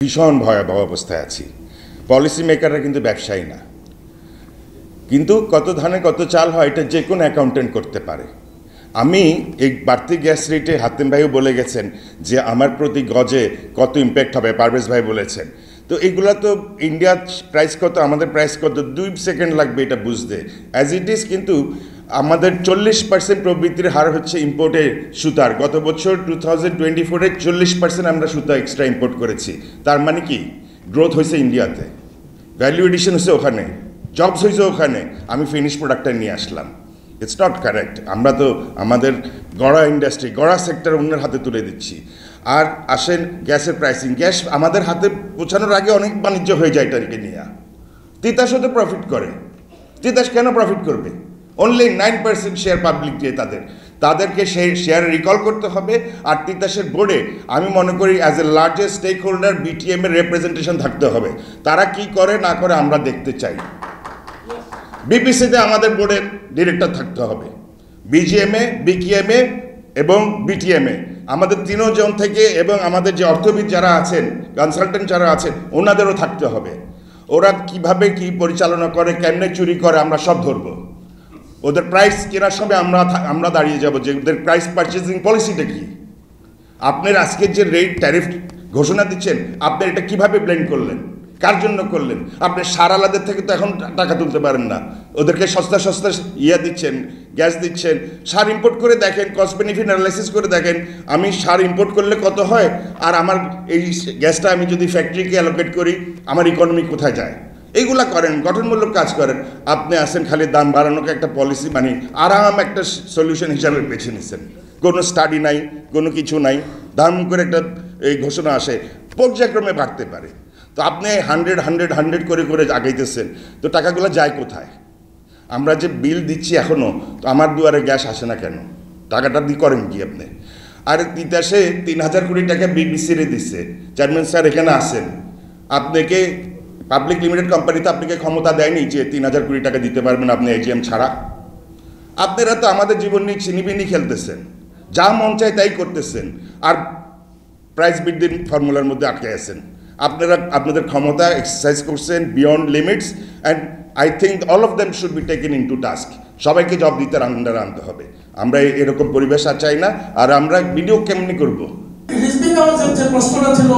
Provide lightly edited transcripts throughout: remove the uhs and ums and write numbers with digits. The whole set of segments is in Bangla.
ভীষণ ভয়াবহ অবস্থায় আছি। পলিসি মেকাররা কিন্তু ব্যবসায়ী না, কিন্তু কত ধানে কত চাল হয় এটা যে কোনো অ্যাকাউন্টেন্ট করতে পারে। আমি এই বাড়তি গ্যাস রেটে হাতেম ভাইও বলে গেছেন যে আমার প্রতি গজে কত ইম্প্যাক্ট হবে, পারভেজ ভাই বলেছেন। তো এগুলো তো ইন্ডিয়ার প্রাইস কত, আমাদের প্রাইস কত, 2 সেকেন্ড লাগবে এটা বুঝতে। অ্যাজ ইট ইজ কিন্তু আমাদের 40% প্রবৃত্তির হার হচ্ছে ইম্পোর্টের সুতার। গত বছর 2024-এ 40% আমরা সুতা এক্সট্রা ইম্পোর্ট করেছি। তার মানে কি গ্রোথ হয়েছে ইন্ডিয়াতে, ভ্যালু এডিশন হয়েছে ওখানে, জবস হয়েছে ওখানে, আমি ফিনিশ প্রোডাক্টটা নিয়ে আসলাম। It's not correct. আমরা তো আমাদের গড়া ইন্ডাস্ট্রি, গড়া সেক্টর অন্যের হাতে তুলে দিচ্ছি। আর আসেন গ্যাসের প্রাইসিং, গ্যাস আমাদের হাতে পৌঁছানোর আগে অনেক বাণিজ্য হয়ে যায় এটাকে নিয়ে। তিতাসও তো প্রফিট করে, তিতাস কেন প্রফিট করবে? অনলি 9% শেয়ার পাবলিক দিয়ে তাদেরকে সেই শেয়ার রিকল করতে হবে। আর তিতাসের বোর্ডে আমি মনে করি as a largest stakeholder BTM এর রিপ্রেজেন্টেশন থাকতে হবে। তারা কি করে না করে আমরা দেখতে চাই। বিপিসিতে আমাদের বোর্ডের ডিরেক্টর থাকতে হবে, বিজিএমএ, বিকিএমএ এবং বিটিএমএ আমাদের তিনজন থেকে, এবং আমাদের যে অর্থবিদ যারা আছেন, কনসালটেন্ট যারা আছেন, ওনাদেরও থাকতে হবে। ওরা কিভাবে কি পরিচালনা করে, কেমনে চুরি করে, আমরা সব ধরবো। ওদের প্রাইস কেনার সময় আমরা দাঁড়িয়ে যাব যে ওদের প্রাইস পারচেজিং পলিসিটা কি। আপনার আজকের যে রেট ট্যারিফ ঘোষণা দিচ্ছেন, আপনি এটা কিভাবে ব্লেন্ড করলেন, কার জন্য করলেন? আপনি সার আলাদের থেকে তো এখন টাকা তুলতে পারেন না, ওদেরকে সস্তা সস্তা দিচ্ছেন, গ্যাস দিচ্ছেন। সার ইম্পোর্ট করে দেখেন, কস্ট বেনিফিট অ্যানালাইসিস করে দেখেন আমি সার ইম্পোর্ট করলে কত হয়, আর আমার এই গ্যাসটা আমি যদি ফ্যাক্টরিকে অ্যালোকেট করি আমার ইকোনমি কোথায় যায়। এইগুলা করেন, গঠনমূলক কাজ করেন। আপনি আসেন খালি দাম বাড়ানোকে একটা পলিসি মানে আরাম একটা সলিউশন হিসাবে বেছে নিচ্ছেন। কোনো স্টাডি নাই, কোনো কিছু নাই, দাম করে একটা এই ঘোষণা আসে, পর্যায়ক্রমে বাড়তে পারে। তো আপনি 100 করে করে আগাইতেছেন, তো টাকাগুলো যায় কোথায়? আমরা যে বিল দিচ্ছি এখনও, তো আমার দুয়ারে গ্যাস আসে না কেন? টাকাটা দিয়ে করেন কি আপনি? আর তিতাসে 3000 কোটি টাকা বিবিসিরে দিচ্ছে। চেয়ারম্যান স্যার এখানে আসেন, আপনাকে পাবলিক লিমিটেড কোম্পানিতে আপনাকে ক্ষমতা দেয়নি যে 3000 কোটি টাকা দিতে পারবেন আপনি এজিএম ছাড়া। আপনারা তো আমাদের জীবন নিয়ে ছিনিবিনি খেলতেছেন, যা মন চায় তাই করতেছেন, আর প্রাইস বৃদ্ধির ফর্মুলার মধ্যে আটকে আছেন। আপনারা আপনাদের ক্ষমতা এক্সারসাইজ করছেন beyond limits, and I think all of them should be taken into task. সবাইকে জব দিতে আন্ডারে আনতে হবে। আমরা এরকম পরিবেশ আর চাই না। আর আমরা ভিডিও কেমনি করবো? প্রশ্নটা ছিল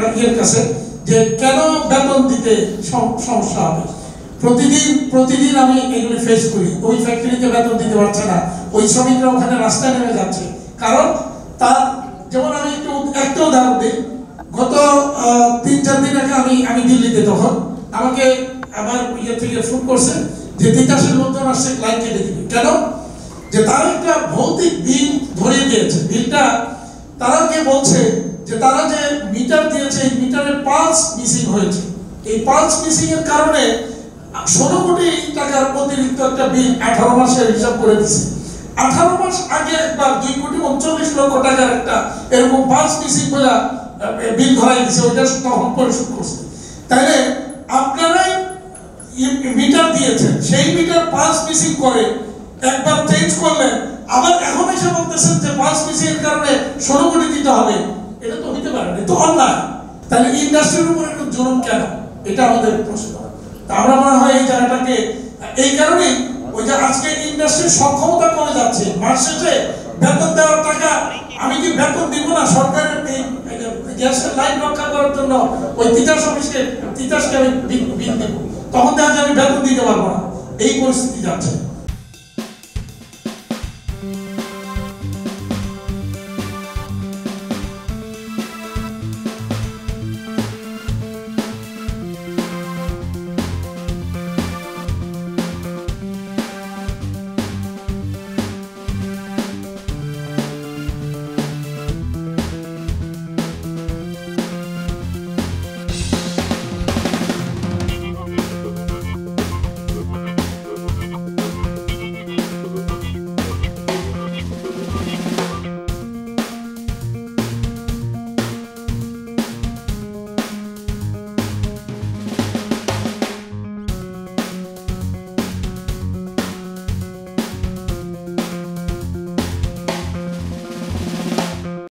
রাজিয়ার কাছে যে কেন বেতন দিতে সমস্যা হবে। প্রতিদিন আমি এগুলি ফেস করি। ওই ফ্যাক্টরিতে বেতন দিতে পারছে না, ওই শ্রমিকরা ওখানে রাস্তায় নেমে যাচ্ছে। কারণ তার যেমন আমি একটা উদাহরণ দিই, গত 3-4 দিন আগে আমি দিল্লিতে, তখন আমাকে আমার থেকে ফোন করছে যে তিতাসের লোকজন আসছে, লাইন কেটে দিবে। কেন? যে তারা একটা ভৌতিক বিল ধরিয়ে দিয়েছে। বিলটা তারাকে বলছে যে তারা যে মিটার দিয়েছে, এই মিটারের পালস মিসিং হয়েছে। এই পালস মিসিং এর কারণে 16 কোটি টাকার অতিরিক্ত একটা বিল 18 মাসের হিসাব করে দিচ্ছে। 18 মাস আগে একবার 2,39,00,000 টাকার একটা এরকম পালস মিসিং বলে বিল ধরাই দিচ্ছে, ওইটা তখন পরিশোধ করছে। তাহলে আপনারাই মিটার দিয়েছেন, সেই মিটার পালস মিসিং করে একবার চেঞ্জ করলেন, আবার এখন এসে বলতেছেন যে পালস মিসিং এর কারণে 16 কোটি দিতে হবে। এটা তো হইতে পারে না, এটা তো অন্যায়। তাহলে ইন্ডাস্ট্রির উপর একটু জুলুম কেন? এটা আমাদের প্রশ্ন। আমরা মনে হয় এই জায়গাটাকে এই কারণে ওই যে আজকে ইন্ডাস্ট্রির সক্ষমতা কমে যাচ্ছে। মাস শেষে বেতন দেওয়ার টাকা আমি কি বেতন দিব না? সরকারের গ্যাসের লাইন রক্ষা করার জন্য ওই তিতাসকে আমি বিল দিব, তখন দেখা যায় আমি বেতন দিতে পারবো না। এই পরিস্থিতি যাচ্ছে।